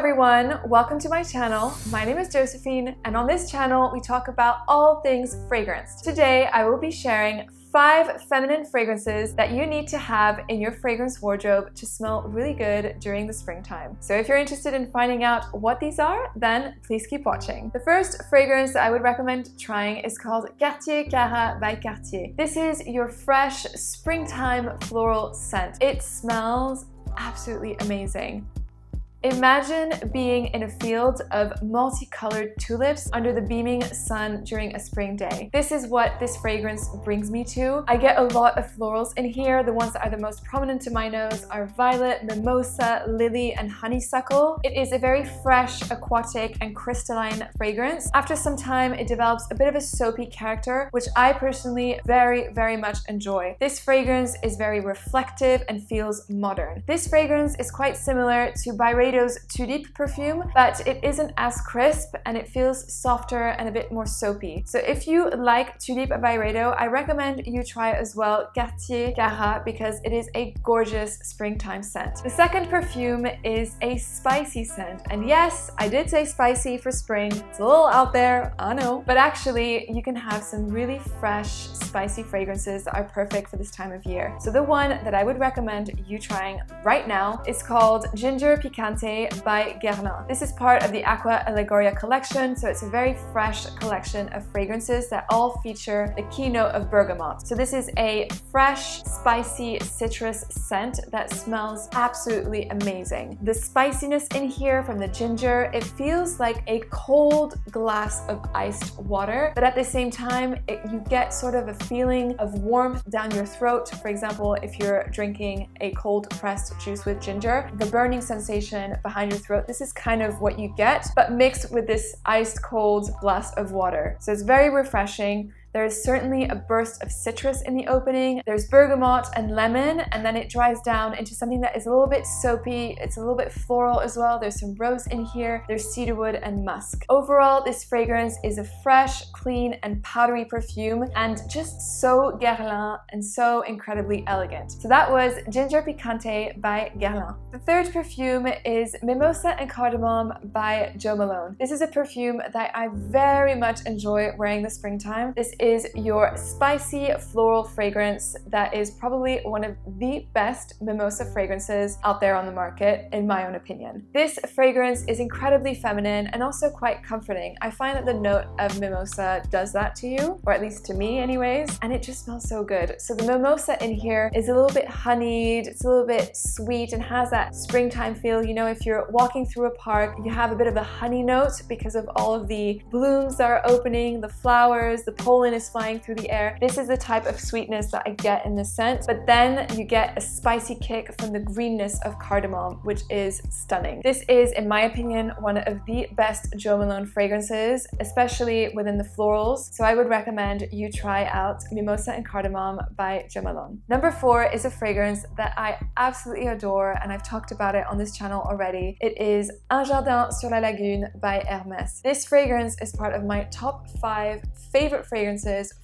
everyone, welcome to my channel. My name is Josephine, and on this channel we talk about all things fragrance. Today I will be sharing 5 feminine fragrances that you need to have in your fragrance wardrobe to smell really good during the springtime. So if you're interested in finding out what these are, then please keep watching. The first fragrance that I would recommend trying is called Quartier Cara by Cartier. This is your fresh springtime floral scent. It smells absolutely amazing. Imagine being in a field of multicolored tulips under the beaming sun during a spring day. This is what this fragrance brings me to. I get a lot of florals in here. The ones that are the most prominent to my nose are violet, mimosa, lily, and honeysuckle. It is a very fresh, aquatic, and crystalline fragrance. After some time, it develops a bit of a soapy character, which I personally very much enjoy. This fragrance is very reflective and feels modern. This fragrance is quite similar to Byredo's Tulipe perfume, but it isn't as crisp and it feels softer and a bit more soapy. So if you like Tulipe by Byredo, I recommend you try as well Quartier Cara because it is a gorgeous springtime scent. The second perfume is a spicy scent, and yes, I did say spicy for spring. It's a little out there, I know, but actually you can have some really fresh, spicy fragrances that are perfect for this time of year. So the one that I would recommend you trying right now is called Ginger Picante by Guerlain. This is part of the Aqua Allegoria collection, so it's a very fresh collection of fragrances that all feature the keynote of bergamot. So this is a fresh, spicy citrus scent that smells absolutely amazing. The spiciness in here from the ginger, it feels like a cold glass of iced water, but at the same time, you get sort of a feeling of warmth down your throat. For example, if you're drinking a cold pressed juice with ginger, the burning sensation behind your throat, this is kind of what you get, but mixed with this iced cold glass of water. So it's very refreshing. There is certainly a burst of citrus in the opening. There's bergamot and lemon, and then it dries down into something that is a little bit soapy. It's a little bit floral as well. There's some rose in here. There's cedarwood and musk. Overall, this fragrance is a fresh, clean, and powdery perfume, and just so Guerlain and so incredibly elegant. So that was Ginger Picante by Guerlain. The third perfume is Mimosa and Cardamom by Jo Malone. This is a perfume that I very much enjoy wearing this springtime. This is your spicy floral fragrance that is probably one of the best mimosa fragrances out there on the market, in my own opinion. This fragrance is incredibly feminine and also quite comforting. I find that the note of mimosa does that to you, or at least to me anyways, and it just smells so good. So the mimosa in here is a little bit honeyed, it's a little bit sweet and has that springtime feel. You know, if you're walking through a park, you have a bit of a honey note because of all of the blooms that are opening, the flowers, the pollen is flying through the air. This is the type of sweetness that I get in this scent, but then you get a spicy kick from the greenness of cardamom, which is stunning. This is, in my opinion, one of the best Jo Malone fragrances, especially within the florals, so I would recommend you try out Mimosa and Cardamom by Jo Malone. Number 4 is a fragrance that I absolutely adore, and I've talked about it on this channel already. It is Un Jardin sur la Lagune by Hermès. This fragrance is part of my top 5 favorite fragrances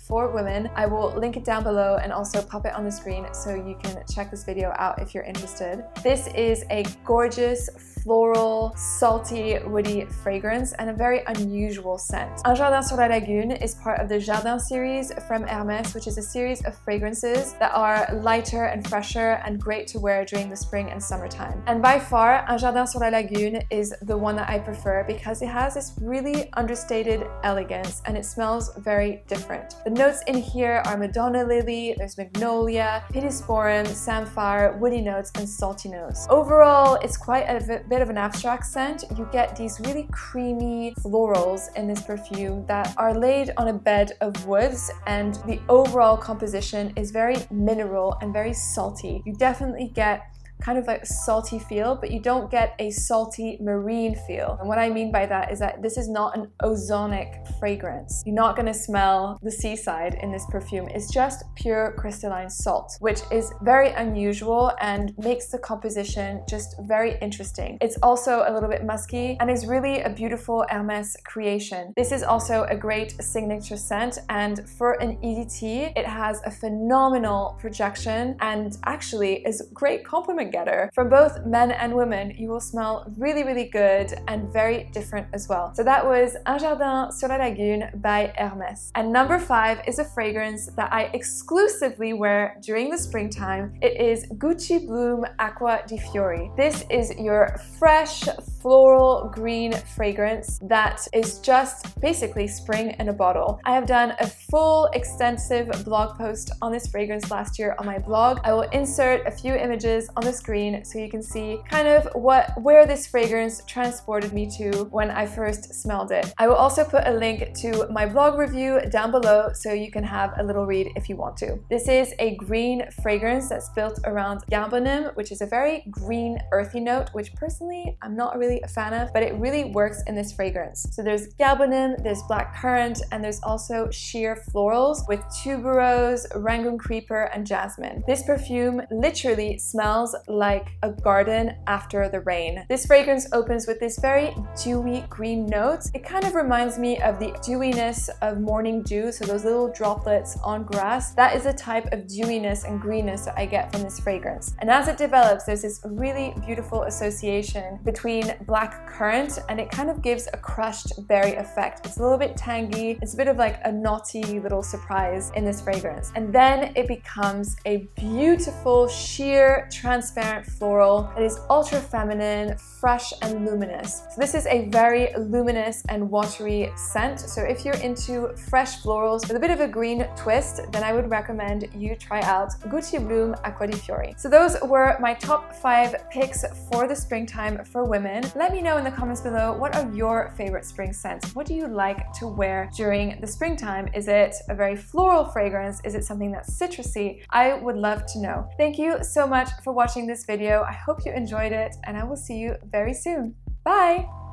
for women. I will link it down below and also pop it on the screen so you can check this video out if you're interested. This is a gorgeous, floral, salty, woody fragrance and a very unusual scent. Un Jardin sur la Lagune is part of the Jardin series from Hermès, which is a series of fragrances that are lighter and fresher and great to wear during the spring and summertime. And by far, Un Jardin sur la Lagune is the one that I prefer because it has this really understated elegance and it smells very different. The notes in here are Madonna lily, there's magnolia, pittosporum, samphire, woody notes, and salty notes. Overall, it's quite a bit of an abstract scent. You get these really creamy florals in this perfume that are laid on a bed of woods, and the overall composition is very mineral and very salty. You definitely get kind of like a salty feel, but you don't get a salty marine feel. And what I mean by that is that this is not an ozonic fragrance. You're not going to smell the seaside in this perfume. It's just pure crystalline salt, which is very unusual and makes the composition just very interesting. It's also a little bit musky and is really a beautiful Hermès creation. This is also a great signature scent, and for an EDT, it has a phenomenal projection and actually is a great compliment getter. For both men and women, you will smell really, really good and very different as well. So that was Un Jardin sur la Lagune by Hermès. And number 5 is a fragrance that I exclusively wear during the springtime. It is Gucci Bloom Acqua di Fiori. This is your fresh, floral green fragrance that is just basically spring in a bottle. I have done a full extensive blog post on this fragrance last year on my blog. I will insert a few images on the screen so you can see kind of where this fragrance transported me to when I first smelled it. I will also put a link to my blog review down below so you can have a little read if you want to. This is a green fragrance that's built around Garbanim, which is a very green earthy note, which personally I'm not really a fan of, but it really works in this fragrance. So there's Garbanim, there's black currant, and there's also sheer florals with tuberose, Rangoon creeper, and jasmine. This perfume literally smells like a garden after the rain. This fragrance opens with this very dewy green notes. It kind of reminds me of the dewiness of morning dew, so those little droplets on grass. That is the type of dewiness and greenness that I get from this fragrance. And as it develops, there's this really beautiful association between black currant, and it kind of gives a crushed berry effect. It's a little bit tangy. It's a bit of like a naughty little surprise in this fragrance. And then it becomes a beautiful, sheer, transparent floral that is ultra feminine, fresh, and luminous. So this is a very luminous and watery scent. So if you're into fresh florals with a bit of a green twist, then I would recommend you try out Gucci Bloom Acqua di Fiori. So those were my top 5 picks for the springtime for women. Let me know in the comments below, what are your favorite spring scents? What do you like to wear during the springtime? Is it a very floral fragrance? Is it something that's citrusy? I would love to know. Thank you so much for watching this video. I hope you enjoyed it, and I will see you very soon. Bye!